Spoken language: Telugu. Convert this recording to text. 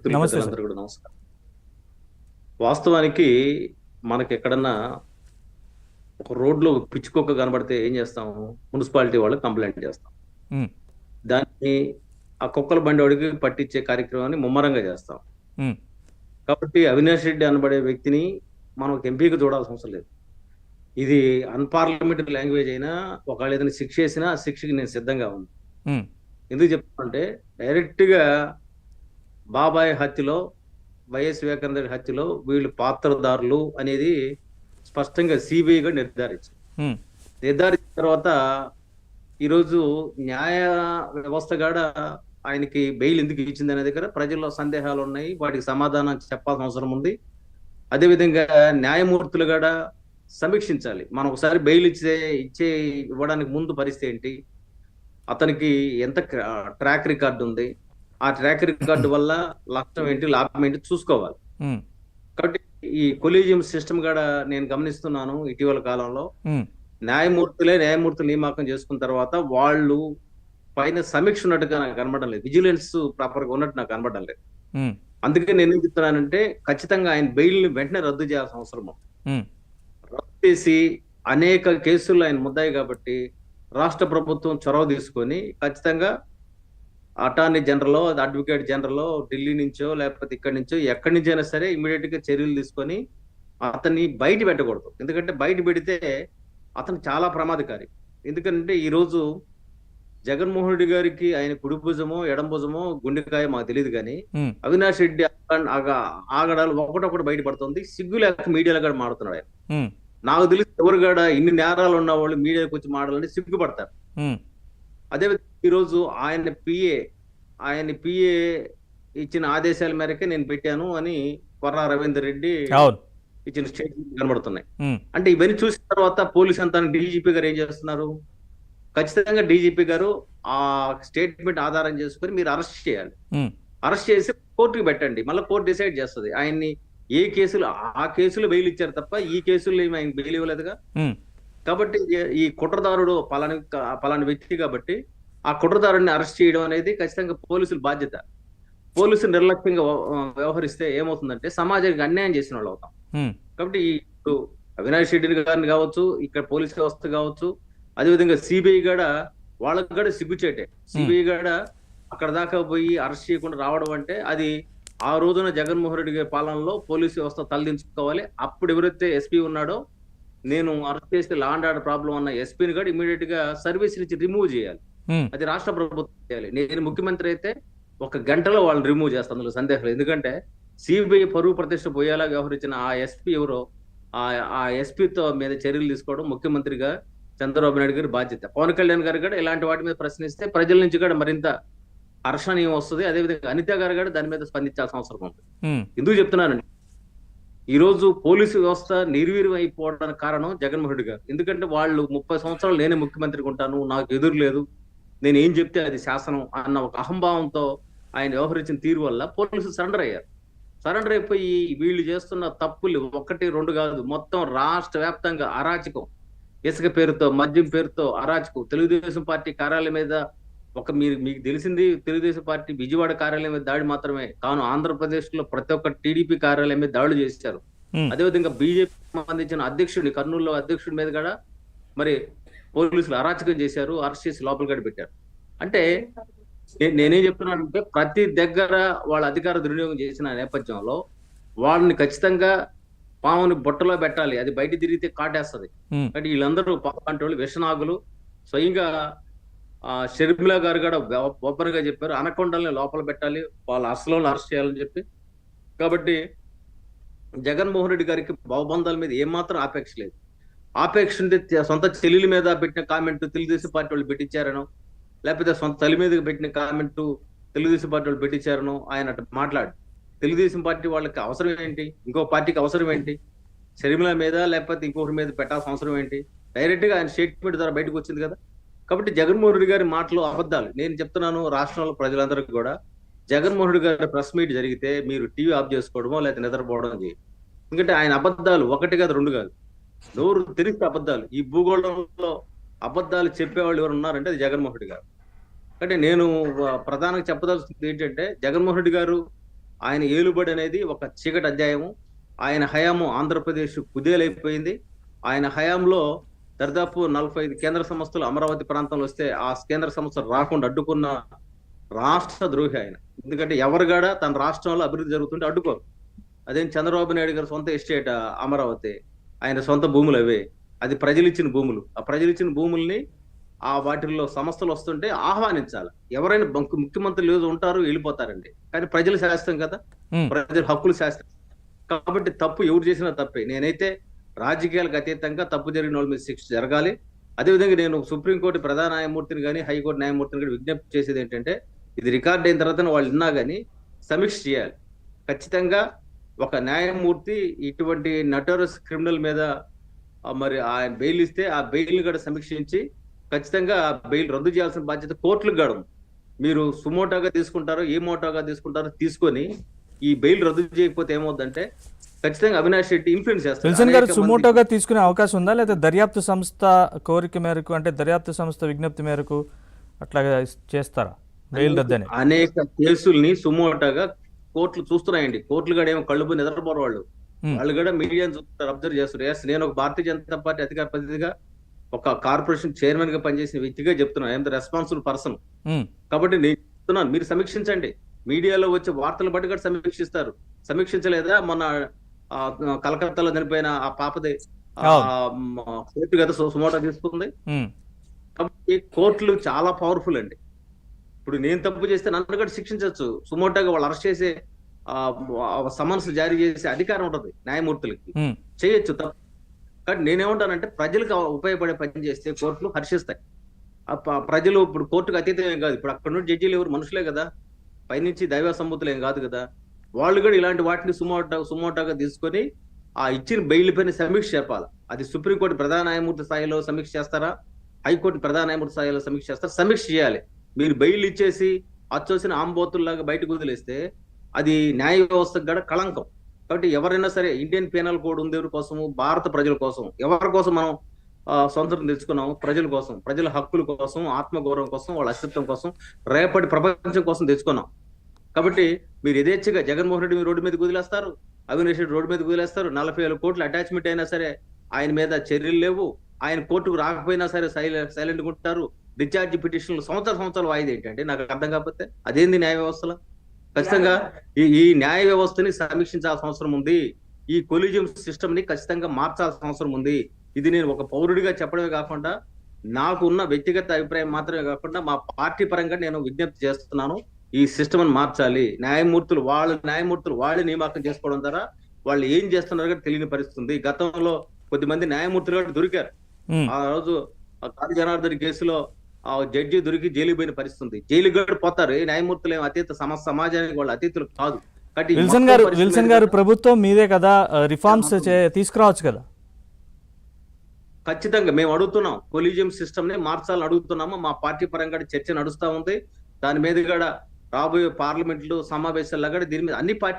నమస్తే సార్. పెద్దలందరూ కూడా నమస్కారం. వాస్తవానికి మనకి ఎక్కడన్నా ఒక రోడ్లో పిచ్చి కుక్క కనబడితే ఏం చేస్తాం? మున్సిపాలిటీ వాళ్ళకి కంప్లైంట్ చేస్తాం. హ్మ్. దాన్ని ఆ కుక్కల బండి వాడికి పట్టించే కార్యక్రమాన్ని ముమ్మరంగా చేస్తాం. హ్మ్. కాబట్టి అవినాష్ రెడ్డి అనబడే వ్యక్తిని మనం ఒక ఎంపీకి చూడాల్సిన అవసరం లేదు. ఇది అన్పార్లమెంటరీ లాంగ్వేజ్ అయినా ఒకవేళ ఏదైనా శిక్ష వేసినా ఆ శిక్షకి నేను సిద్ధంగా ఉన్నాను. హ్మ్. ఎందుకు చెప్తానంటే డైరెక్ట్ గా బాబాయ్ హత్యలో, వైఎస్ వివేకానంద రెడ్డి హత్యలో వీళ్ళు పాత్రదారులు అనేది స్పష్టంగా సిబిఐగా నిర్ధారించింది. హ్మ్. నిర్ధారించిన తర్వాత ఈరోజు న్యాయ వ్యవస్థ కూడా ఆయనకి బెయిల్ ఎందుకు ఇచ్చింది అనే దగ్గర ప్రజల్లో సందేహాలు ఉన్నాయి. వాటికి సమాధానం చెప్పాల్సిన అవసరం ఉంది. అదేవిధంగా న్యాయమూర్తులు కూడా సమీక్షించాలి. మనం ఒకసారి బెయిల్ ఇవ్వడానికి ముందు పరిస్థితి ఏంటి, అతనికి ఎంత ట్రాక్ రికార్డు ఉంది, ఆ ట్రాక్ రికార్డు వల్ల లక్ష్యం ఏంటి, లాభం ఏంటి చూసుకోవాలి. హ్మ్. కాబట్టి ఈ కొలీజియం సిస్టమ్ కూడా నేను గమనిస్తున్నాను ఇటీవల కాలంలో. హ్మ్. న్యాయమూర్తులు నియామకం చేసుకున్న తర్వాత వాళ్ళు పైన సమీక్ష ఉన్నట్టుగా నాకు కనబడడం లేదు. విజిలెన్స్ ప్రాపర్ గా ఉన్నట్టు నాకు కనబడడం లేదు. హ్మ్. అందుకే నేను ఏం చెప్తున్నానంటే ఖచ్చితంగా ఆయన బెయిల్ ని వెంటనే రద్దు చేయాల్సిన అవసరం ఉంది. హ్మ్. రద్దు చేసి అనేక కేసుల్లో ఆయన ముద్దాయి కాబట్టి రాష్ట్ర ప్రభుత్వం చొరవ తీసుకొని ఖచ్చితంగా attorney general, advocate general Delhi నుంచో లేకపోతే ఇక్కడి నుంచో ఎక్కడి నుంచైనా సరే ఇమీడియట్ గా చర్యలు తీసుకొని అతన్ని బయట పెట్టకూడదు. ఎందుకంటే బయట పెడితే అతను చాలా ప్రమాదకారి. ఎందుకంటే ఈ రోజు జగన్మోహన్ రెడ్డి గారికి ఆయన కుడి భుజమో ఎడం భుజమో గుండెకాయ మాకు తెలియదు కానీ హ్మ్. అవినాష్ రెడ్డి ఆగడాలు ఒకటొకటి బయటపడుతుంది. సిగ్గు లేక మీడియాలో కూడా మాడుతున్నాడు ఆయన. హ్మ్. నాకు తెలిసి ఎవరు కూడా ఇన్ని నేరాలు ఉన్న వాళ్ళు మీడియాకి వచ్చి మాడాలని సిగ్గుపడతారు. హ్మ్. అదేవిధంగా ఈరోజు ఆయన పిఏ ఇచ్చిన ఆదేశాల మేరకే నేను పెట్టాను అని వర్రా రవీందర్ రెడ్డి అవును. ఇచ్చిన స్టేట్మెంట్ కనబడుతున్నాయి. హ్మ్. అంటే ఇవన్నీ చూసిన తర్వాత పోలీస్ అంతా డీజీపీ గారు ఏం చేస్తున్నారు? ఖచ్చితంగా డీజీపీ గారు ఆ స్టేట్మెంట్ ఆధారం చేసుకుని మీరు అరెస్ట్ చేయాలి. హ్మ్. అరెస్ట్ చేసి కోర్టుకి పెట్టండి. మళ్ళీ కోర్టు డిసైడ్ చేస్తుంది ఆయన్ని ఏ కేసులు, ఆ కేసులు బెయిల్ ఇచ్చారు తప్ప ఈ కేసులు ఏమి ఆయన బెయిల్ ఇవ్వలేదుగా. హ్మ్. కాబట్టి ఈ కుట్రదారుడు పలాని వ్యక్తి కాబట్టి ఆ కుట్రదారుడిని అరెస్ట్ చేయడం అనేది ఖచ్చితంగా పోలీసుల బాధ్యత. పోలీసులు నిర్లక్ష్యంగా వ్యవహరిస్తే ఏమవుతుందంటే సమాజానికి అన్యాయం చేసిన వాళ్ళు అవుతాం. హ్మ్. కాబట్టి ఇప్పుడు అవినాష్ రెడ్డి గారిని కావచ్చు, ఇక్కడ పోలీస్ వ్యవస్థ కావచ్చు, అదేవిధంగా సిబిఐ కూడా వాళ్ళకి కూడా సిగ్గుచేటే. హ్మ్. సిబిఐ కూడా అక్కడ దాకా పోయి అరెస్ట్ చేయకుండా రావడం అంటే అది ఆ రోజున జగన్మోహన్ రెడ్డి గారి పాలనలో పోలీస్ వ్యవస్థ తలదించుకోవాలి. అప్పుడు ఎవరైతే ఎస్పీ ఉన్నాడో, నేను అరెస్ట్ చేస్తే లా అండ్ ఆర్డర్ ప్రాబ్లం అన్న ఎస్పీని కూడా ఇమీడియట్ గా సర్వీస్ నుంచి రిమూవ్ చేయాలి. హ్మ్. అది రాష్ట్ర ప్రభుత్వం చేయాలి. నేను ముఖ్యమంత్రి అయితే ఒక గంటలో వాళ్ళని రిమూవ్ చేస్తాను, అందులో సందేహం లేదు. ఎందుకంటే సిబిఐ పరువు ప్రతిష్ట పోయేలా వ్యవహరించిన ఆ ఎస్పీ ఎవరో, ఆ ఆ ఎస్పీతో మీద చర్యలు తీసుకోవడం ముఖ్యమంత్రిగా చంద్రబాబు నాయుడు గారి బాధ్యత. పవన్ కళ్యాణ్ గారు కూడా ఇలాంటి వాటి మీద ప్రశ్నిస్తే ప్రజల నుంచి కూడా మరింత హర్షణీయం వస్తుంది. అదేవిధంగా అనిత గారు కూడా దాని మీద స్పందించాల్సిన అవసరం ఉంది. హ్మ్. ఎందుకు చెప్తున్నానండి, ఈ రోజు పోలీసు వ్యవస్థ నిర్వీర్యం అయిపోవడానికి కారణం జగన్మోహన్ రెడ్డి గారు. ఎందుకంటే వాళ్ళు 30 సంవత్సరాలు నేనే ముఖ్యమంత్రిగా ఉంటాను, నాకు ఎదురు లేదు, నేను ఏం చెప్తే అది శాసనం అన్న ఒక అహంభావంతో ఆయన వ్యవహరించిన తీరు వల్ల పోలీసులు సరెండర్ అయ్యారు. సరెండర్ అయిపోయి వీళ్ళు చేస్తున్న తప్పులు ఒకటి రెండు కాదు, మొత్తం రాష్ట్ర వ్యాప్తంగా అరాచకం, ఇసుక పేరుతో, మద్యం పేరుతో అరాచకం. తెలుగుదేశం పార్టీ కార్యాలయం మీద మీకు తెలిసింది, తెలుగుదేశం పార్టీ విజయవాడ కార్యాలయం మీద దాడి మాత్రమే కాను, ఆంధ్రప్రదేశ్ లో ప్రతి ఒక్క టీడీపీ కార్యాలయం మీద దాడులు చేశారు. హ్మ్. అదేవిధంగా బీజేపీ సంబంధించిన అధ్యక్షుడిని, కర్నూలులో అధ్యక్షుడి మీద కూడా మరి పోలీసులు అరాచకం చేశారు, అరెస్ట్ చేసి లోపల కూడా పెట్టారు. అంటే నేనేం చెప్తున్నానంటే ప్రతి దగ్గర వాళ్ళ అధికార దుర్వినియోగం చేసిన నేపథ్యంలో వాళ్ళని ఖచ్చితంగా పాముని బుట్టలో పెట్టాలి, అది బయట తిరిగితే కాటేస్తుంది. హ్మ్. అంటే వీళ్ళందరూ పాపం అంటే వాళ్ళు విషనాగులు. స్వయంగా షర్మిల గారు కూడా ఒబ్బరుగా చెప్పారు, అనకొండల్ని లోపల పెట్టాలి, వాళ్ళ అసలు అరెస్ట్ చేయాలని చెప్పి. కాబట్టి జగన్మోహన్ రెడ్డి గారికి భవబంధాల మీద ఏమాత్రం ఆపేక్ష లేదు. ఆపేక్ష ఉంటే సొంత చెల్లెల మీద పెట్టిన కామెంట్ తెలుగుదేశం పార్టీ వాళ్ళు పెట్టించారనో, లేకపోతే సొంత తల్లి మీద పెట్టిన కామెంట్ తెలుగుదేశం పార్టీ వాళ్ళు పెట్టించారనో ఆయన అటు మాట్లాడు. తెలుగుదేశం పార్టీ వాళ్ళకి అవసరం ఏంటి, ఇంకో పార్టీకి అవసరం ఏంటి, షర్మిల మీద లేకపోతే ఇంకొకరి మీద పెట్టాల్సిన అవసరం ఏంటి? డైరెక్ట్ గా ఆయన స్టేట్మెంట్ ద్వారా బయటకు వచ్చింది కదా. కాబట్టి జగన్మోహన్ రెడ్డి గారి మాటలు అబద్ధాలు. నేను చెప్తున్నాను రాష్ట్రంలో ప్రజలందరికీ కూడా, జగన్మోహన్ రెడ్డి గారి ప్రెస్ మీట్ జరిగితే మీరు టీవీ ఆఫ్ చేసుకోవడమో లేకపోతే నిద్రపోవడం చేయండి. ఎందుకంటే ఆయన అబద్ధాలు ఒకటి కాదు రెండు కాదు, నోరు తెరిస్తే అబద్ధాలు. ఈ భూగోళంలో అబద్ధాలు చెప్పేవాళ్ళు ఎవరు ఉన్నారంటే అది జగన్మోహన్ రెడ్డి గారు. అంటే నేను ప్రధానంగా చెప్పదలుచుకుంది ఏంటంటే జగన్మోహన్ రెడ్డి గారు ఆయన ఏలుబడి అనేది ఒక చీకటి అధ్యాయము. ఆయన హయాము ఆంధ్రప్రదేశ్ కుదేలైపోయింది. ఆయన హయాంలో దరిదాపు 45 కేంద్ర సంస్థలు అమరావతి ప్రాంతంలో వస్తే ఆ కేంద్ర సంస్థలు రాకుండా అడ్డుకున్న రాష్ట్ర ద్రోహి ఆయన. ఎందుకంటే ఎవరిగాడ తన రాష్ట్రంలో అభివృద్ధి జరుగుతుంటే అడ్డుకోరు. అదేం చంద్రబాబు నాయుడు గారి సొంత ఎస్టేట్ అమరావతి, ఆయన సొంత భూములు అవే. అది ప్రజలు ఇచ్చిన భూములు. ఆ ప్రజలు ఇచ్చిన భూముల్ని ఆ వాటిల్లో సమస్యలు వస్తుంటే ఆహ్వానించాలి. ఎవరైనా ముఖ్యమంత్రులు ఏదో ఉంటారు, వెళ్ళిపోతారండి. కానీ ప్రజల శాస్త్రం కదా, ప్రజల హక్కులు శాస్త్రం. కాబట్టి తప్పు ఎవరు చేసినా తప్పే. నేనైతే రాజకీయాలకు అతీతంగా తప్పు జరిగిన వాళ్ళ మీద శిక్ష జరగాలి. అదేవిధంగా నేను సుప్రీంకోర్టు ప్రధాన న్యాయమూర్తిని కానీ హైకోర్టు న్యాయమూర్తిని కానీ విజ్ఞప్తి చేసేది ఏంటంటే, ఇది రికార్డ్ అయిన తర్వాత వాళ్ళు విన్నా కానీ సమీక్ష చేయాలి. ఖచ్చితంగా ఒక న్యాయమూర్తి ఇటువంటి నటోరస్ క్రిమినల్ మీద మరి ఆయన బెయిల్ ఇస్తే ఆ బెయిల్ కూడా సమీక్షించి ఖచ్చితంగా బెయిల్ రద్దు చేయాల్సిన బాధ్యత కోర్టులకు కూడా ఉంది. మీరు సుమోటోగా తీసుకుంటారో ఏ మోటోగా తీసుకుంటారో తీసుకొని ఈ బెయిల్ రద్దు చేయకపోతే ఏమవుతుందంటే ఖచ్చితంగా అవినాష్ రెడ్డి ఇన్ఫ్లుయెన్స్ చేస్తారు. విల్సన్ గారు సుమోటోగా తీసుకునే అవకాశం ఉందా, లేదా దర్యాప్తు సంస్థ కోరిక మేరకు, అంటే దర్యాప్తు సంస్థ విజ్ఞప్తి మేరకు అట్లా చేస్తారా బెయిల్ రద్దని? అనేక కేసుల్ని సుమోటోగా కోర్టులు చూస్తున్నాయండి. కోర్టులు కూడా ఏమో కళ్ళు పోయి నిద్రపోరు వాళ్ళు. వాళ్ళు కూడా మీడియాని చూస్తారు, అబ్జర్వ్ చేస్తారు. ఎస్, నేను ఒక భారతీయ జనతా పార్టీ అధికార ప్రతినిధిగా, ఒక కార్పొరేషన్ చైర్మన్ గా పనిచేసిన వ్యక్తిగా చెప్తున్నాను. I'm the responsible person. కాబట్టి నేను చెప్తున్నాను, మీరు సమీక్షించండి. మీడియాలో వచ్చే వార్తలు బట్టి కూడా సమీక్షిస్తారు. సమీక్షించలేదా? మొన్న కలకత్తాలో చనిపోయిన ఆ పాపది కోర్టు కదా సుమోటో తీసుకుంది. కాబట్టి కోర్టులు చాలా పవర్ఫుల్ అండి. ఇప్పుడు నేను తప్పు చేస్తే నన్ను కూడా శిక్షించవచ్చు. సుమోటోగా వాళ్ళు అరెస్ట్ చేసే సమన్స్ జారీ చేసే అధికారం ఉంటుంది న్యాయమూర్తులకి, చేయొచ్చు తప్పు. కానీ నేనేమంటానంటే ప్రజలకు ఉపయోగపడే పని చేస్తే కోర్టులు హర్షిస్తాయి. ప్రజలు ఇప్పుడు కోర్టుకు అతీతం ఏం కాదు. ఇప్పుడు అక్కడ నుండి జడ్జీలు ఎవరు మనుషులే కదా, పైనుంచి దైవ సంబూతులు ఏం కాదు కదా. వాళ్ళు కూడా ఇలాంటి వాటిని సుమోటోగా తీసుకొని ఆ ఇచ్చిన బెయిల్ పైన సమీక్ష చెప్పాలి. అది సుప్రీంకోర్టు ప్రధాన న్యాయమూర్తి స్థాయిలో సమీక్ష చేస్తారా, హైకోర్టు ప్రధాన న్యాయమూర్తి స్థాయిలో సమీక్ష చేస్తారా? సమీక్ష చేయాలి. మీరు బెయిల్ ఇచ్చేసి అచ్చోసిన ఆంబోతుల్లాగా బయటకు వదిలేస్తే అది న్యాయ వ్యవస్థకు కూడా కళంకం. కాబట్టి ఎవరైనా సరే, ఇండియన్ పీనల్ కోడ్ ఉంది ఎవరి కోసము? భారత ప్రజల కోసం. ఎవరి కోసం మనం స్వంతం తెచ్చుకున్నాము? ప్రజల కోసం, ప్రజల హక్కుల కోసం, ఆత్మగౌరవం కోసం, వాళ్ళ అస్తిత్వం కోసం, రేపటి ప్రపంచం కోసం తెచ్చుకున్నాం. కాబట్టి మీరు యథేచ్ఛగా జగన్మోహన్ రెడ్డి రోడ్డు మీద వదిలేస్తారు, అవినాష్ రెడ్డి రోడ్డు మీద వదిలేస్తారు. 40,000 కోట్ల అటాచ్మెంట్ అయినా సరే ఆయన మీద చర్యలు లేవు. ఆయన కోర్టుకు రాకపోయినా సరే సైలెంట్ ఉంటారు. డిశ్చార్జ్ పిటిషన్లు సంవత్సరాలు వాయిదా ఏంటంటే నాకు అర్థం కాకపోతే అదేంది న్యాయ వ్యవస్థలో? ఖచ్చితంగా ఈ న్యాయ వ్యవస్థని సమీక్షించాల్సిన అవసరం ఉంది. ఈ కొలీజియం సిస్టమ్ ని ఖచ్చితంగా మార్చాల్సిన అవసరం ఉంది. ఇది నేను ఒక పౌరుడిగా చెప్పడమే కాకుండా, నాకు ఉన్న వ్యక్తిగత అభిప్రాయం మాత్రమే కాకుండా మా పార్టీ పరంగా నేను విజ్ఞప్తి చేస్తున్నాను. ఈ సిస్టమ్ ని మార్చాలి. న్యాయమూర్తులు వాళ్ళే నియామకం చేసుకోవడం ద్వారా వాళ్ళు ఏం చేస్తున్నారో కూడా తెలియని పరిస్థితుంది. గతంలో కొద్దిమంది న్యాయమూర్తులు కూడా దొరికారు. ఆ రోజు కాళీ జనార్దన్ కేసులో ఆ జడ్జి దొరికి జైలు పోయిన పరిస్థితుంది. జైలు గడు పోతారు. న్యాయమూర్తులు ఏమో అతీత సమాజానికి వాళ్ళు అతీతులు కాదు. విల్సన్ గారు ప్రభుత్వం మీదే కదా, రిఫార్మ్స్ తీసుకురావచ్చు కదా. ఖచ్చితంగా మేము అడుగుతున్నాం, కొలీజియం సిస్టమ్ ని మార్చాలని అడుగుతున్నాము. మా పార్టీ పరంగా చర్చ నడుస్తా ఉంది. దాని మీద కూడా రాబోయే పార్లమెంట్లు సమావేశాల్లో కూడా దీని మీద అన్ని పార్టీ